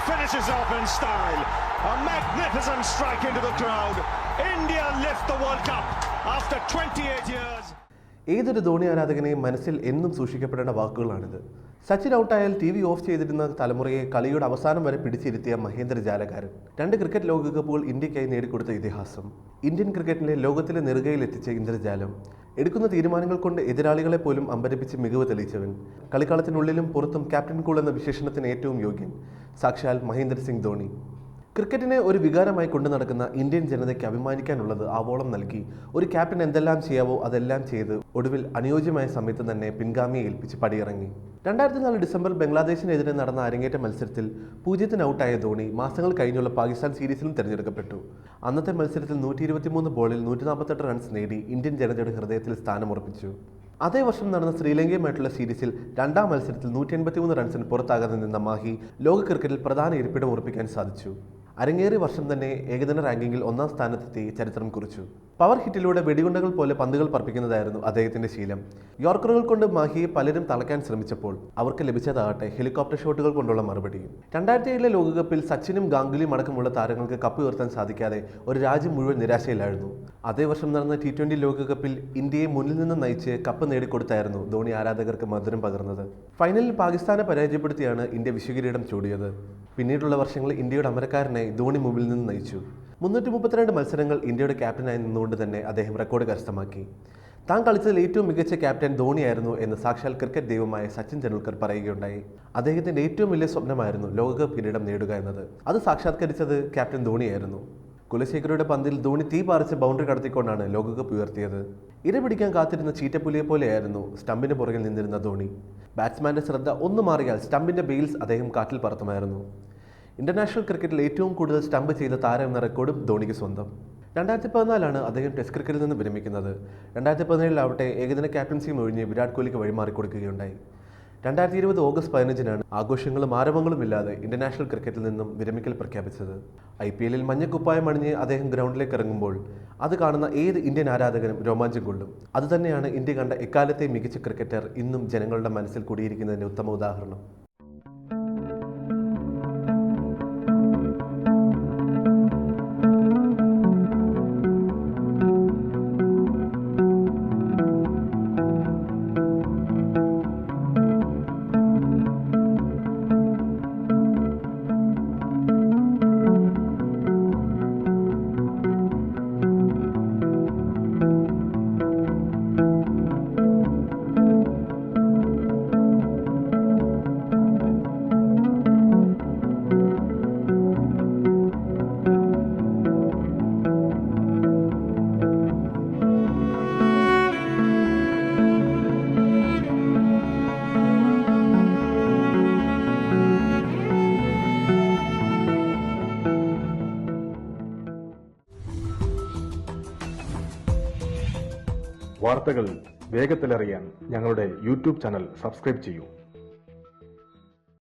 finishes off in style. A magnificent strike into the crowd. India lift the World Cup after 28 years. ഏതൊരു ധോണി ആരാധകനെയും മനസ്സിൽ എന്നും സൂക്ഷിക്കപ്പെടേണ്ട വാക്കുകളാണിത്. Sachin ഔട്ടായാൽ TV of ചെയ്തിരുന്ന തലമുറയെ കളിയുടെ അവസാനം വരെ പിടിച്ചിരുത്തിയ മഹേന്ദ്ര ജാലകാരൻ. 2 ക്രിക്കറ്റ് ലോകകപ്പുകൾ ഇന്ത്യക്കായി നേടിക്കൊടുത്ത ഇതിഹാസം. ഇന്ത്യൻ ക്രിക്കറ്റിനെ ലോകത്തിലെ നെറുകയിലെത്തിച്ച ഇന്ദ്രജാലം. എടുക്കുന്ന തീരുമാനങ്ങൾ കൊണ്ട് എതിരാളികളെ പോലും അമ്പരപ്പിച്ച് മികവ് തെളിയിച്ചവൻ. കളിക്കളത്തിനുള്ളിലും പുറത്തും ക്യാപ്റ്റൻ കൂൾ എന്ന വിശേഷണത്തിന് ഏറ്റവും യോഗ്യൻ. സാക്ഷാൽ മഹേന്ദ്ര സിംഗ് ധോണി. ക്രിക്കറ്റിനെ ഒരു വികാരമായി കൊണ്ടു നടക്കുന്ന ഇന്ത്യൻ ജനതയ്ക്ക് അഭിമാനിക്കാനുള്ളത് ആവോളം നൽകി ഒരു ക്യാപ്റ്റൻ എന്തെല്ലാം ചെയ്യാവോ അതെല്ലാം ചെയ്ത് ഒടുവിൽ അനുയോജ്യമായ സമയത്ത് തന്നെ പിൻഗാമിയെ ഏൽപ്പിച്ച് പടിയിറങ്ങി. 2004 ഡിസംബർ ബംഗ്ലാദേശിനെതിരെ നടന്ന അരങ്ങേറ്റ മത്സരത്തിൽ 0 ഔട്ടായ ധോണി മാസങ്ങൾ കഴിഞ്ഞുള്ള പാകിസ്ഥാൻ സീരീസിലും തിരഞ്ഞെടുക്കപ്പെട്ടു. അന്നത്തെ മത്സരത്തിൽ 123 ബോളിൽ 148 റൺസ് നേടി ഇന്ത്യൻ ജനതയുടെ ഹൃദയത്തിൽ സ്ഥാനമുറപ്പിച്ചു. അതേ വർഷം നടന്ന ശ്രീലങ്കയുമായിട്ടുള്ള സീരീസിൽ 2ാം മത്സരത്തിൽ 183 റൺസിന് പുറത്താകാതെ നിന്ന മാഹി ലോക ക്രിക്കറ്റിൽ പ്രധാന ഇരിപ്പിടം ഉറപ്പിക്കാൻ സാധിച്ചു. അരങ്ങേറിയ വർഷം തന്നെ ഏകദിന റാങ്കിങ്ങിൽ 1ാം സ്ഥാനത്തെത്തി ചരിത്രം കുറിച്ചു. പവർ ഹിറ്റിലൂടെ വെടിയുണ്ടകൾ പോലെ പന്തുകൾ പറപ്പിക്കുന്നതായിരുന്നു അദ്ദേഹത്തിന്റെ ശീലം. യോർക്കറുകൾ കൊണ്ട് മാഹിയെ പലരും തളയ്ക്കാൻ ശ്രമിച്ചപ്പോൾ അവർക്ക് ലഭിച്ചതാകട്ടെ ഹെലികോപ്റ്റർ ഷോട്ടുകൾ കൊണ്ടുള്ള മറുപടിയും. 2007 ലോകകപ്പിൽ സച്ചിനും ഗാംഗുലിയും അടക്കമുള്ള താരങ്ങൾക്ക് കപ്പ് ഉയർത്താൻ സാധിക്കാതെ ഒരു രാജ്യം മുഴുവൻ നിരാശയിലായിരുന്നു. അതേ വർഷം നടന്ന T20 ലോകകപ്പിൽ ഇന്ത്യയെ മുന്നിൽ നിന്ന് നയിച്ച് കപ്പ് നേടിക്കൊടുത്തായിരുന്നു ധോണി ആരാധകർക്ക് മധുരം പകർന്നത്. ഫൈനലിൽ പാകിസ്ഥാനെ പരാജയപ്പെടുത്തിയാണ് ഇന്ത്യ വിശ്വകിരീടം ചൂടിയത്. പിന്നീടുള്ള വർഷങ്ങളിൽ ഇന്ത്യയുടെ അമരക്കാരനായി ധോണി മുമ്പിൽ നിന്ന് നയിച്ചു. 332 മത്സരങ്ങൾ ഇന്ത്യയുടെ ക്യാപ്റ്റനായി നിന്നുകൊണ്ട് തന്നെ അദ്ദേഹം റെക്കോർഡ് കരസ്ഥമാക്കി. താൻ കളിച്ചതിൽ ഏറ്റവും മികച്ച ക്യാപ്റ്റൻ ധോണിയായിരുന്നു എന്ന് സാക്ഷാൽ ക്രിക്കറ്റ് ദൈവമായ സച്ചിൻ തെണ്ടുൽക്കർ പറയുകയുണ്ടായി. അദ്ദേഹത്തിന്റെ ഏറ്റവും വലിയ സ്വപ്നമായിരുന്നു ലോകകപ്പ് കിരീടം നേടുക എന്നത്. അത് സാക്ഷാത്കരിച്ചത് ക്യാപ്റ്റൻ ധോണിയായിരുന്നു. കുലശേഖരയുടെ പന്തിൽ ധോണി തീ പാറിച്ച് ബൗണ്ടറി കടത്തിക്കൊണ്ടാണ് ലോകകപ്പ് ഉയർത്തിയത്. ഇരപിടിക്കാൻ കാത്തിരുന്ന ചീറ്റപ്പുലിയെ പോലെയായിരുന്നു സ്റ്റമ്പിന് പുറകിൽ നിന്നിരുന്ന ധോണി. ബാറ്റ്സ്മാന്റെ ശ്രദ്ധ ഒന്ന് മാറിയാൽ സ്റ്റമ്പിന്റെ ബെയിൽസ് അദ്ദേഹം കാറ്റിൽ പറത്തുമായിരുന്നു. ഇന്റർനാഷണൽ ക്രിക്കറ്റിൽ ഏറ്റവും കൂടുതൽ സ്റ്റംപ് ചെയ്ത താരം എന്ന റെക്കോർഡും ധോണിക്ക് സ്വന്തം. 2014 അദ്ദേഹം ടെസ്റ്റ് ക്രിക്കറ്റിൽ നിന്ന് വിരമിക്കുന്നത്. 2017 ഏകദിന ക്യാപ്റ്റൻസിയും ഒഴിഞ്ഞ് വിരാട് കോഹ്ലിക്ക് വഴിമാറിക്കൊടുക്കുകയുണ്ടായി. 2020 ഓഗസ്റ്റ് 15 ആഘോഷങ്ങളും ആരവങ്ങളും ഇല്ലാതെ ഇന്റർനാഷണൽ ക്രിക്കറ്റിൽ നിന്നും വിരമിക്കൽ പ്രഖ്യാപിച്ചത്. IPL മഞ്ഞക്കുപ്പായം അണിഞ്ഞ് അദ്ദേഹം ഗ്രൗണ്ടിലേക്ക് ഇറങ്ങുമ്പോൾ അത് കാണുന്ന ഏത് ഇന്ത്യൻ ആരാധകനും രോമാഞ്ചം കൊള്ളും. അതുതന്നെയാണ് ഇന്ത്യ കണ്ട എക്കാലത്തെ മികച്ച ക്രിക്കറ്റർ ഇന്നും ജനങ്ങളുടെ മനസ്സിൽ കുടിയിരിക്കുന്നതിന്റെ ഉത്തമ ഉദാഹരണം. വാർത്തകൾ വേഗത്തിലറിയാൻ ഞങ്ങളുടെ യൂട്യൂബ് ചാനൽ സബ്സ്ക്രൈബ് ചെയ്യൂ.